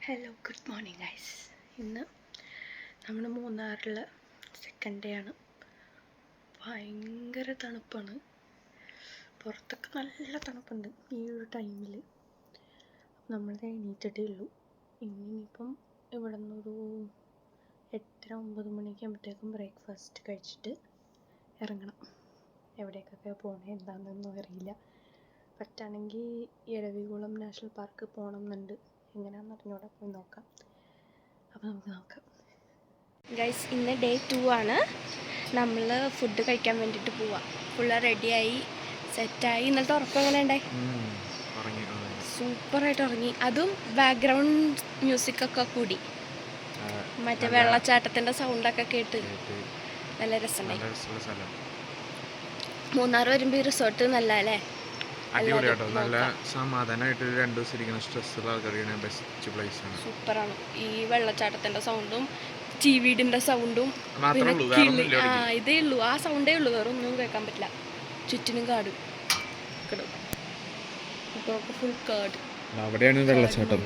Hello good morning guys. ഇന്ന് നമ്മൾ മൂന്നാറിൽ സെക്കൻഡ് ഡേ ആണ്. ഭയങ്കര തണുപ്പാണ്, പുറത്തൊക്കെ നല്ല തണുപ്പുണ്ട് ഈ ഒരു ടൈമിൽ. നമ്മൾ എണീറ്റിട്ടേ ഉള്ളൂ. ഇനിയിപ്പം ഇവിടെ നിന്നൊരു 8-9 മണിയൊക്കെ ആകുമ്പോഴത്തേക്കും ബ്രേക്ക്ഫാസ്റ്റ് കഴിച്ചിട്ട് ഇറങ്ങണം. എവിടേക്കൊക്കെ പോകണേ എന്താണെന്നൊന്നും അറിയില്ല. പറ്റുകയാണെങ്കിൽ ഇരവികുളം നാഷണൽ പാർക്ക് പോകണം എന്നുണ്ട്. എങ്ങനെയാണെന്ന് അറിഞ്ഞൂടെ, പോയി നോക്കാം. അപ്പോൾ നമുക്ക് നോക്കാം ഗൈസ്. ഇന്ന് ഡേ 2 ആണ്. നമ്മൾ ഫുഡ് കഴിക്കാൻ വേണ്ടിയിട്ട് പോവാം. ഫുള്ള് റെഡിയായി സെറ്റായി. ഇന്നലത്തെ ഉറക്കം എങ്ങനെ ഉണ്ടായി? സൂപ്പറായിട്ട് ഉറങ്ങി. അതും ബാക്ക്ഗ്രൗണ്ട് മ്യൂസിക്കൊക്കെ കൂടി മറ്റേ വെള്ളച്ചാട്ടത്തിൻ്റെ സൗണ്ടൊക്കെ കേട്ട് നല്ല രസമുണ്ടായി. മൂന്നാർ വരുമ്പോൾ ഈ റിസോർട്ട് നല്ല അല്ലേ? അടിപൊളിയാട്ടോ, നല്ല സമാധാനമായിട്ട് 2 ദിവസം ഇരിക്കുന്ന സ്ട്രെസ്സുള്ള ആൾക്കാർക്ക് ബെസ്റ്റ് പ്ലേസ് ആണ്. സൂപ്പറാണ്. ഈ വെള്ളച്ചാട്ടത്തിൻ്റെ സൗണ്ടും ചീവീടിൻ്റെ സൗണ്ടും ഇതേ ഉള്ളൂ, ആ സൗണ്ടേ ഉള്ളൂ, വേറെ ഒന്നും കേൾക്കാൻ പറ്റില്ല. ചുറ്റിനും കാടും ഫുൾ കാട്. അവിടെയാണ് വെള്ളച്ചാട്ടം.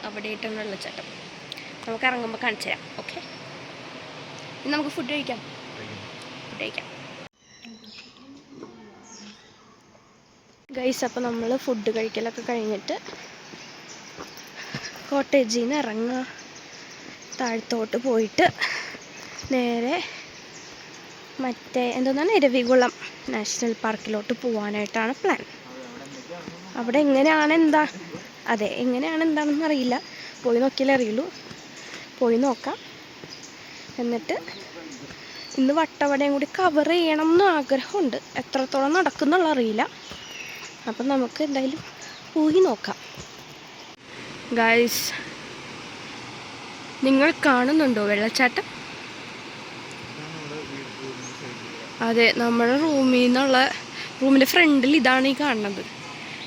അവിടെയായിട്ടാണ് വെള്ളച്ചാട്ടം. നമുക്ക് ഇറങ്ങുമ്പോൾ കാണിച്ചു തരാം. ഓക്കെ, ഇനി നമുക്ക് ഫുഡ് കഴിക്കാം. ഗൈസ്, അപ്പോൾ നമ്മൾ ഫുഡ് കഴിക്കലൊക്കെ കഴിഞ്ഞിട്ട് കോട്ടേജിൽ നിന്ന് ഇറങ്ങുക. താഴത്തോട്ട് പോയിട്ട് നേരെ മറ്റേ എന്തോന്നാണ് ഇരവികുളം നാഷണൽ പാർക്കിലോട്ട് പോകാനായിട്ടാണ് പ്ലാൻ. അവിടെ എങ്ങനെയാണ് എന്താണെന്ന് അറിയില്ല. പോയി നോക്കിയാലേ അറിയുള്ളൂ. പോയി നോക്കാം. എന്നിട്ട് ഇന്ന് വട്ടവടയും കൂടി കവർ ചെയ്യണം എന്ന് ആഗ്രഹമുണ്ട്. എത്രത്തോളം നടക്കുന്നുള്ള അറിയില്ല. അപ്പം നമുക്ക് എന്തായാലും പോയി നോക്കാം. ഗൈസ്, നിങ്ങൾ കാണുന്നുണ്ടോ വെള്ളച്ചാട്ടം? അതെ, നമ്മുടെ റൂമിൻ്റെ ഫ്രണ്ടിൽ ഇതാണ് ഈ കാണുന്നത്.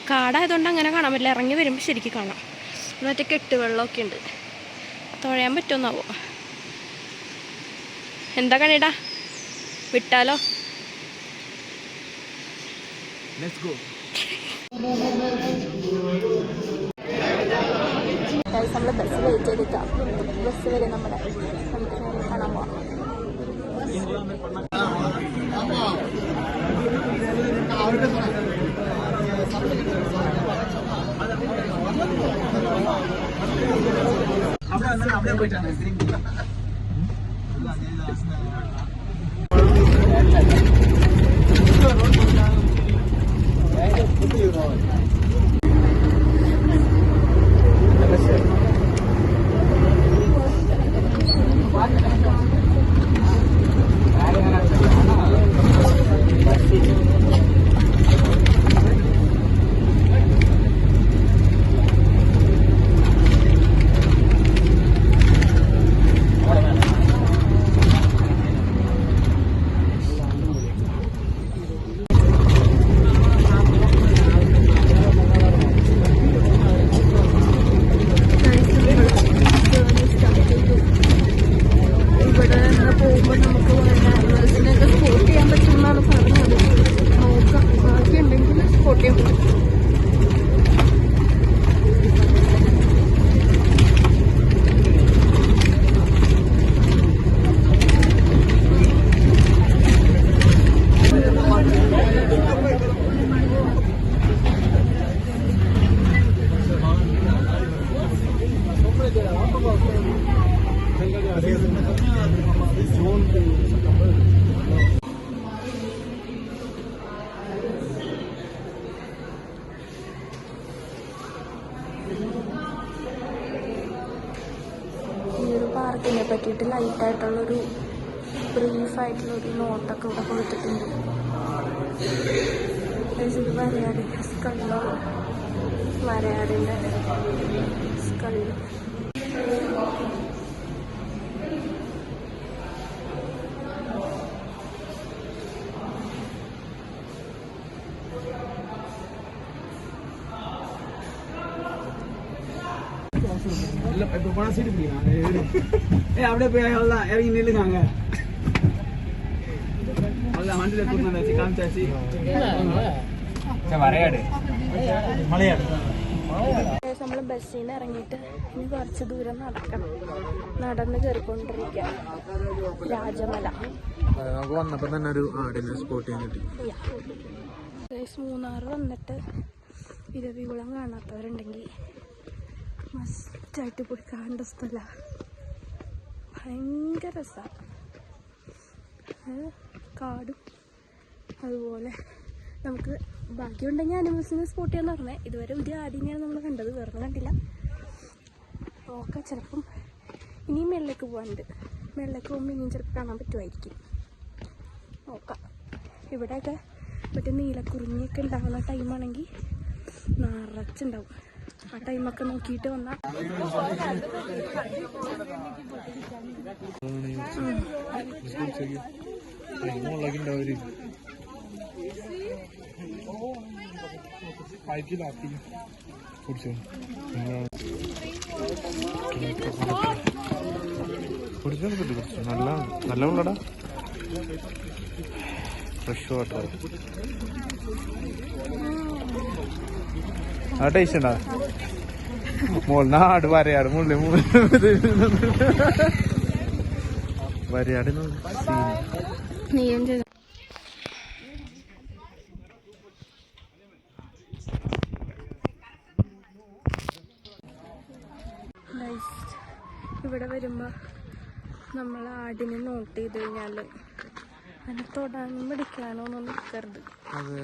കാടായതുകൊണ്ട് അങ്ങനെ കാണാൻ പറ്റില്ല. ഇറങ്ങി വരുമ്പോൾ ശരിക്കും കാണാം. മറ്റേ കെട്ടുവെള്ളമൊക്കെ ഉണ്ട്. തുഴയാൻ പറ്റുമെന്നാവോ? എന്താ കണിടാ, വിട്ടാലോ? നമ്മൾ ബസ് വെയിറ്റ് ചെയ്തിട്ടാണ്. ബസ് വരെ നമുക്ക് കാണാൻ പോവാം. പാർക്കിനെ പറ്റിയിട്ട് ലൈറ്റായിട്ടുള്ളൊരു ബ്രീഫായിട്ടുള്ളൊരു നോട്ടൊക്കെ ഇവിടെ കൊടുത്തിട്ടുണ്ട്. ഇത് വരയാടിൻ്റെ സ്കള്ളാണ്. വരയാടിൻ്റെ സ്കള്ള്. അവിടെ പോയി ഇറങ്ങി നില്ലുങ്ങാങ്ങ. വണ്ടിയിലെ കാണിച്ചാച്ചി വരയാട് മലയാട് നമ്മൾ ബസ്സിൽ നിന്ന് ഇറങ്ങിയിട്ട് ഇനി കുറച്ച് ദൂരം നടക്കണം. നടന്ന് കയറിക്കൊണ്ടിരിക്കുക രാജമല. നമുക്ക് വന്നപ്പോൾ തന്നെ ഒരു ആടിനെ സ്പോട്ട് ചെയ്യാൻ കിട്ടി. മൂന്നാർ വന്നിട്ട് ഇരവികുളം കാണാത്തവരുണ്ടെങ്കിൽ മസ്റ്റായിട്ട് പോയി കാണേണ്ട സ്ഥലമാണ്. ഭയങ്കര രസമാണ്. കാടും അതുപോലെ നമുക്ക് ബാക്കിയുണ്ടെങ്കിൽ അനിമൽസിനെ സ്പോട്ട് ചെയ്യാന്ന് പറഞ്ഞത്. ഇതുവരെ ഒരു ആടിനെയാണ് നമ്മൾ കണ്ടത്, വേറെ കണ്ടില്ല. നോക്കാം, ചിലപ്പം ഇനിയും മേളിലേക്ക് പോകാനുണ്ട്. മേളിലേക്ക് പോകുമ്പോൾ ഇനിയും ചിലപ്പോൾ കാണാൻ പറ്റുമായിരിക്കും. നോക്കാം. ഇവിടെയൊക്കെ മറ്റേ നീലക്കുറിഞ്ഞിയൊക്കെ ഉണ്ടാകുന്ന ടൈമാണെങ്കിൽ നിറച്ചുണ്ടാവും. ആ ടൈമൊക്കെ നോക്കിയിട്ട് വന്നാൽ നല്ല ഉള്ളടാ ഫ്രഷ് വാട്ടർ. ആ ടേസ്റ്റ് ഉണ്ടാ മോൾ നാട് വരയാട് മുള്ളി വരയാട് നീയും ചെയ്ത ഇവിടെ വരുമ്പോൾ നമ്മൾ ആടിനെ നോട്ട് ചെയ്ത് കഴിഞ്ഞാൽ അതിനെ തൊടാനും പിടിക്കാനോ ഒന്നും നിൽക്കരുത്. അതെ,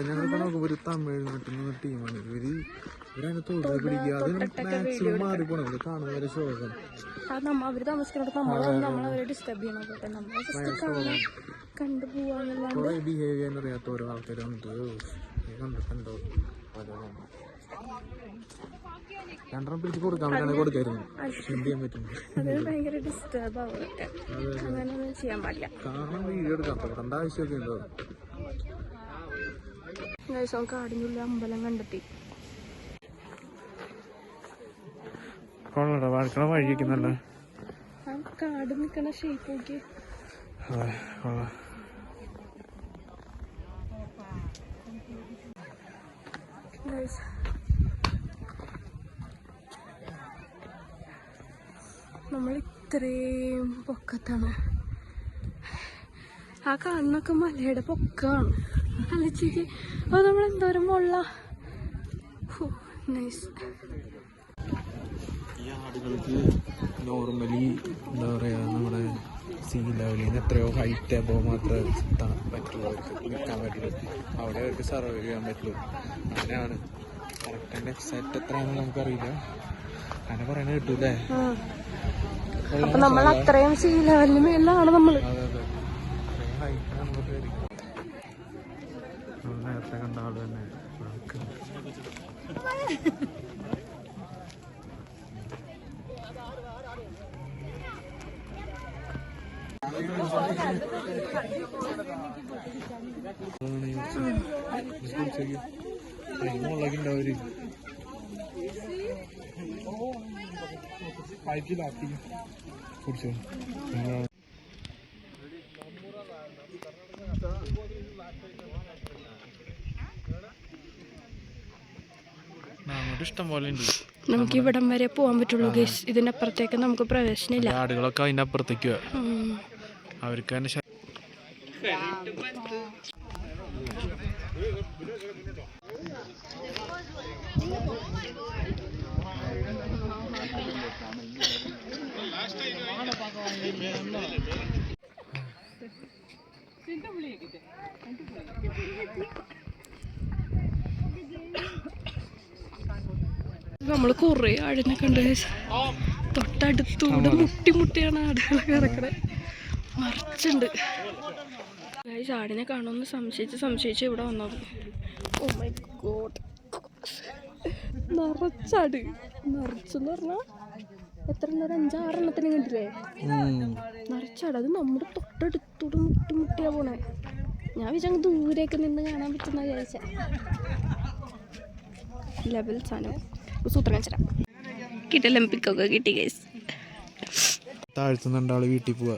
ഞങ്ങളിപ്പോ നോക്കുമ്പോ ഒരു തമിഴ് നാട്ടിൽ ടീമാണ് ഇവരതിനെ തൊഴിൽ പിടിക്കുക. അത് മാക്സിമം മാറിപ്പോണത് കാണുന്നവരെ ശോകം. അവര് താമസിക്കുന്നിടത്ത് നമ്മളവരെ ഡിസ്റ്റർബ് ചെയ്യണം. പോട്ടെ, നമ്മൾ കണ്ടു പോവാന്നല്ലാണ്ട് കുറെ ബിഹേവ് ചെയ്യാൻ അറിയാത്ത ഓരോ ആൾക്കാർ വന്നിട്ട് കണ്ടിട്ടുണ്ടോ രണ്ടെണ്ണം പിടിച്ച് കൊടുക്കാൻ വേണ്ടിയാണ് കൊടുക്കായിരുന്നു. എന്ത് ചെയ്യാൻ പറ്റും? അത് ഭയങ്കര ഡിസ്റ്റർബ് ആവുമൊക്കെ. അങ്ങനെയൊന്നും ചെയ്യാൻ പാടില്ല. കാണാൻ വീഡിയോ എടുക്കാൻ തൊടേണ്ട ആവശ്യമൊക്കെ ഉണ്ടോ? ദിവസം കാടിനുള്ള അമ്പലം കണ്ടെത്തി. കൊള്ളടാ, വാഴക്കണ വഴിയൊക്കെ നല്ല ആ കാട് നിൽക്കണ ഷേപ്പ് നോക്കി. നമ്മൾ ഇത്രയും പൊക്കത്താണ്. ആ കാണുന്നൊക്കെ മലയുടെ പൊക്കമാണ്. അലച്ചിക്ക് അത് നമ്മൾ എന്തോരം മുള്ള. നൈസ്. ഈ ആടുകൾക്ക് നോർമലി എന്താ പറയുക, നമ്മുടെ സീ ലെവലിൽ നിന്ന് എത്രയോ ഹൈറ്റ് ആകുമ്പോൾ മാത്രമേ പറ്റുള്ളൂ, അവർക്ക് നിൽക്കാൻ പറ്റുള്ളൂ, അവിടെ അവർക്ക് സർവൈവ് ചെയ്യാൻ പറ്റുള്ളൂ. അങ്ങനെയാണ്. കറക്റ്റ് അതിൻ്റെ എക്സാക്റ്റ് എത്രയാണെന്ന് നമുക്കറിയില്ല. അങ്ങനെ പറയുന്നത് കിട്ടൂല്ലേ? അപ്പൊ നമ്മൾ അത്രയും സീ ലെവലിന് മേലാണ് നമ്മള്. അതെ അതെ, അത്രയും ഹൈറ്റാണ് നമുക്ക് നേരത്തെ കണ്ട ആള് തന്നെ. മുളകുണ്ടാവര് കുടിച്ചോ. ഇഷ്ടം പോലെ ഉണ്ട്. നമുക്ക് ഇവിടം വരെ പോകാൻ പറ്റുള്ളൂ ഗൈസ്. ഇതിന്റെ അപ്പുറത്തേക്ക് നമുക്ക് പ്രവേശനമില്ല. ആടുകളൊക്കെ അതിന്റെ അപ്പുറത്തേക്ക് അവർക്ക് തന്നെ. നമ്മള് കൊറേ ആടിനെ കണ്ട് തൊട്ടടുത്തൂടെ മുട്ടിയാണ് ആടുകളൊക്കെ കിടക്കണത്. മറിച്ചുണ്ട്. ആടിനെ കാണുമെന്ന് സംശയിച്ച് ഇവിടെ വന്നത്. Oh my God, നിറച്ചാട്. നിറച്ചെന്ന് പറഞ്ഞാൽ എത്ര എണ്ണം? ഒരു 5-6 കണ്ടില്ലേ? നിറച്ചാട്. അത് നമ്മുടെ തൊട്ടടുത്തൂടെ മുട്ടിയാ പോണേ. ഞാൻ വിചാരിച്ചു ദൂരേക്ക് നിന്ന് കാണാൻ പറ്റുന്ന വിചാരിച്ച ലെവൽ സാധനം. സൂത്രം വെച്ചരാ കിട്ടലും പിക്കൊക്കെ കിട്ടി ഗൈസ്. താഴ്ത്തുനിന്ന് രണ്ടാള് വീട്ടിൽ പോവാ.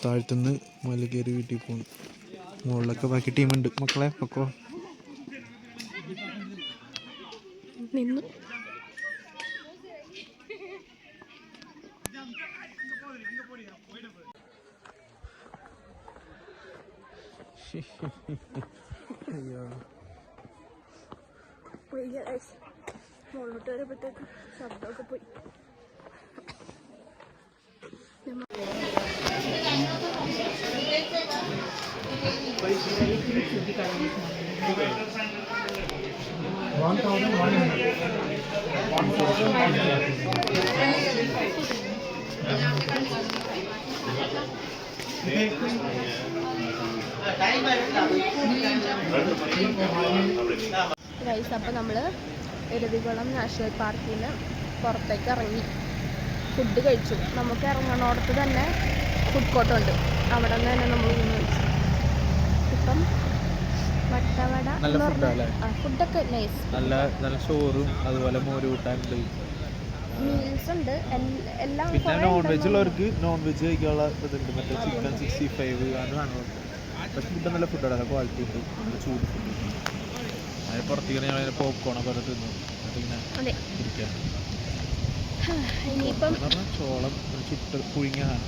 താഴ്ത്തുനിന്ന് മുകളിൽ കയറി വീട്ടിൽ പോകണം. മുകളിലൊക്കെ ബാക്കി ടീമുണ്ട്. മക്കളെ പൊക്കോ. നിന്നു. മുകളിലോട്ട് വരുമ്പോഴത്തേക്കും ശബ്ദമൊക്കെ പോയി. ഗൈസ്, അപ്പോൾ നമ്മൾ ഇരവികുളം നാഷണൽ പാർക്കിൽ നിന്ന് പുറത്തേക്ക് ഇറങ്ങി ഫുഡ് കഴിച്ചു. നമുക്ക് ഇറങ്ങണോടത്ത് തന്നെ ഫുഡ് കോർട്ടുണ്ട്, അവിടെ നിന്ന് തന്നെ നമ്മൾ ഊണ് കഴിച്ചു. ഇപ്പം വട്ടവട ഫുഡൊക്കെ നൈസ്, നല്ല ചോറും അതുപോലെ മോര് കൂട്ടാനുണ്ട്, മീൽസ് ഉണ്ട്, എല്ലാം. പിന്നെ നോൺ വെജ് ഉള്ളവർക്ക് നോൺ വെജ് കഴിക്കാനുള്ള ഇതുണ്ട്, മറ്റേ ചിക്കൻ 65 അത് കാണുന്നത്. പക്ഷെ ഫുഡ് നല്ല ഫുഡാണ്, നല്ല ക്വാളിറ്റി ഉണ്ട്, നല്ല ചൂട് ഫുഡ്. അതിന് പുറത്തേക്ക് ഞങ്ങൾ പോപ്കോണൊക്കെ തിന്നു. അതെ, ഇനിയിപ്പം ചോളം ചുട്ട് പുഴുങ്ങിയാണ്.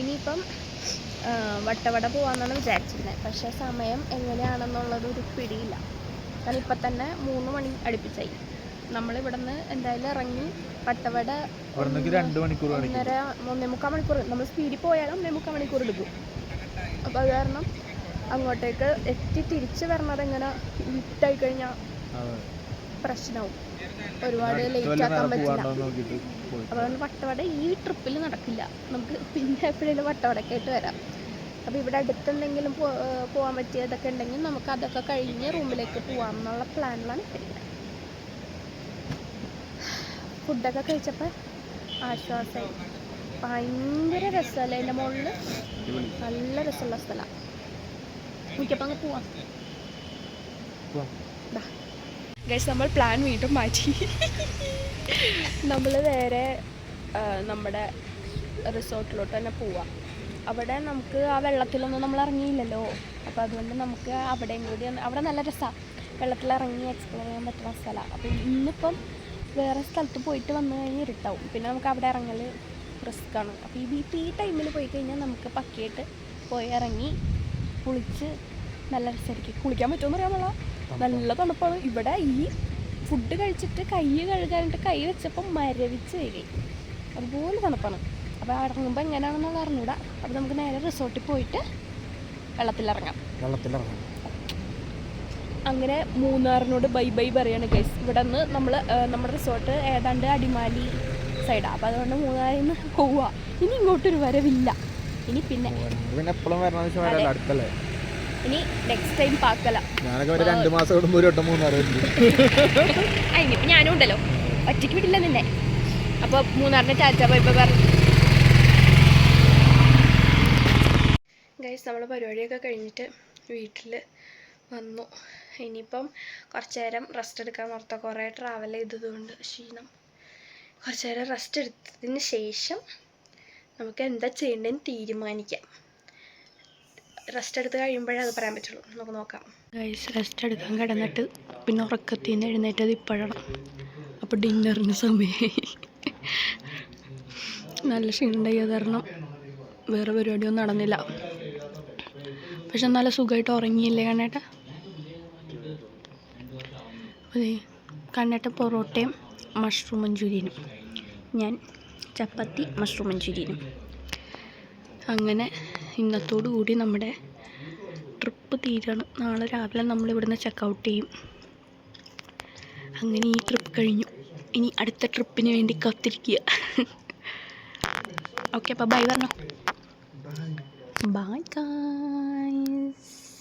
ഇനിയിപ്പം വട്ടവട പോകാമെന്നാണ് വിചാരിച്ചിരുന്നത്. പക്ഷേ സമയം എങ്ങനെയാണെന്നുള്ളത് ഒരു പിടിയില്ല. കാരണം ഇപ്പം തന്നെ 3 മണി അടുപ്പിച്ചായി. നമ്മളിവിടെ നിന്ന് എന്തായാലും ഇറങ്ങി വട്ടവട 2 മണിക്കൂർ 1.25 മണിക്കൂർ, നമ്മൾ സ്പീഡിൽ പോയാലും 1.25 മണിക്കൂർ എടുക്കും. അപ്പോൾ അത് കാരണം അങ്ങോട്ടേക്ക് എത്തി തിരിച്ച് വരണത് എങ്ങനെ ലിഫ്റ്റായി കഴിഞ്ഞാൽ പ്രശ്നമാവും, ഒരുപാട് ലേറ്റ് ആക്കാൻ പറ്റില്ല. അപ്പോൾ വട്ടവട ഈ ട്രിപ്പിൽ നടക്കില്ല, നമുക്ക് പിന്നെ എപ്പോഴേലും വട്ടവടക്കായിട്ട് വരാം. അപ്പോൾ ഇവിടെ അടുത്തെന്തെങ്കിലും പോകാൻ പറ്റിയതൊക്കെ ഉണ്ടെങ്കിൽ നമുക്ക് അതൊക്കെ കഴിഞ്ഞ് റൂമിലേക്ക് പോകാം എന്നുള്ള പ്ലാനിലാണ് ഇരിക്കുന്നത്. ഫുഡൊക്കെ കഴിച്ചപ്പോൾ ആശ്വാസമായി. ഭയങ്കര രസമല്ലേ, അതിൻ്റെ മുകളിൽ നല്ല രസമുള്ള സ്ഥലമാണ്. എനിക്കപ്പോൾ അങ്ങ് പോവാം. ഗൈസ്, നമ്മൾ പ്ലാൻ വീണ്ടും മാറ്റി. നമ്മൾ വേറെ നമ്മുടെ റിസോർട്ടിലോട്ട് തന്നെ പോവാം. അവിടെ നമുക്ക് ആ വെള്ളത്തിലൊന്നും നമ്മൾ ഇറങ്ങിയില്ലല്ലോ, അപ്പോൾ അതുകൊണ്ട് നമുക്ക് അവിടെയും കൂടി അവിടെ നല്ല രസമാണ്, വെള്ളത്തിലിറങ്ങി എക്സ്പ്ലോർ ചെയ്യാൻ പറ്റുന്ന സ്ഥലമാണ്. അപ്പോൾ ഇന്നിപ്പം വേറെ സ്ഥലത്ത് പോയിട്ട് വന്നു കഴിഞ്ഞ് ഇരുട്ടാവും, പിന്നെ നമുക്ക് അവിടെ ഇറങ്ങൽ റിസ്ക്കാണ്. അപ്പോൾ ഈ ടൈമിൽ പോയി കഴിഞ്ഞാൽ നമുക്ക് പക്കയായിട്ട് പോയി ഇറങ്ങി കുളിച്ച് നല്ല രസമായിരിക്കും. കുളിക്കാൻ പറ്റുമെന്ന് അറിയാമല്ലോ, നല്ല തണുപ്പാണ്. ഇവിടെ ഈ ഫുഡ് കഴിച്ചിട്ട് കൈ കഴുകാനായിട്ട് കൈ വെച്ചപ്പം മരവിച്ച് വരികയും അതുപോലെ തണുപ്പാണ്. അപ്പോൾ ഇറങ്ങുമ്പോൾ എങ്ങനെയാണെന്നുള്ള അറിഞ്ഞൂടാ. അപ്പോൾ നമുക്ക് നേരെ റിസോർട്ടിൽ പോയിട്ട് വെള്ളത്തിലിറങ്ങാം. അങ്ങനെ മൂന്നാറിനോട് ബൈ ബൈ പറയാണ് ഗൈസ്. ഇവിടെ നിന്ന് നമ്മുടെ റിസോർട്ട് ഏതാണ്ട് അടിമാലി സൈഡാണ്. അപ്പോൾ അതുകൊണ്ട് മൂന്നാറിൽ നിന്ന് പോവുക. ഇനി ഇങ്ങോട്ടൊരു വരവില്ല. ഇനി പിന്നെ ഇനി നെക്സ്റ്റ് ടൈം പാക്കല. ഇനിയിപ്പോൾ ഞാനും ഉണ്ടല്ലോ, ഒറ്റയ്ക്ക് വിടില്ല നിന്നെ. അപ്പോൾ മൂന്നാറിന് ടാറ്റ ബൈ ബൈ പറഞ്ഞു. ഗൈസ്, നമ്മൾ പരിപാടിയൊക്കെ കഴിഞ്ഞിട്ട് വീട്ടിൽ വന്നു. ഇനിയിപ്പം കുറച്ച് നേരം റെസ്റ്റ് എടുക്കാൻ ഓർത്ത. കുറേ ട്രാവൽ ചെയ്തതുകൊണ്ട് ക്ഷീണം. കുറച്ച് നേരം റെസ്റ്റ് എടുത്തതിന് ശേഷം നമുക്ക് എന്താ ചെയ്യേണ്ടതെന്ന് തീരുമാനിക്കാം. റെസ്റ്റ് എടുത്ത് കഴിയുമ്പോഴേ അത് പറയാൻ പറ്റുള്ളൂ. നമുക്ക് നോക്കാം. ഗൈസ്, റെസ്റ്റ് എടുക്കാൻ കിടന്നിട്ട് പിന്നെ ഉറക്കത്തിൽ നിന്ന് എഴുന്നേറ്റത് ഇപ്പോഴാണ്. അപ്പോൾ ഡിന്നറിന് സമയമായി. നല്ല ക്ഷീണമുണ്ടായി, അത് കാരണം വേറെ പരിപാടിയൊന്നും നടന്നില്ല. പക്ഷെ നല്ല സുഖമായിട്ട് ഉറങ്ങിയില്ലേ കണ്ണേട്ട? അതെ, കണ്ണേട്ട പൊറോട്ടയും മഷ്റൂം മഞ്ചൂരിയനും, ഞാൻ ചപ്പാത്തി മഷ്റൂം മഞ്ചൂരിയനും. അങ്ങനെ ഇന്നത്തോടു കൂടി നമ്മുടെ ട്രിപ്പ് തീരാണ്. നാളെ രാവിലെ നമ്മളിവിടുന്ന് ചെക്കൗട്ട് ചെയ്യും. അങ്ങനെ ഈ ട്രിപ്പ് കഴിഞ്ഞു. ഇനി അടുത്ത ട്രിപ്പിന് വേണ്ടി കാത്തിരിക്കുക. ഓക്കെ, അപ്പോൾ ബൈ പറഞ്ഞോ. Bye guys.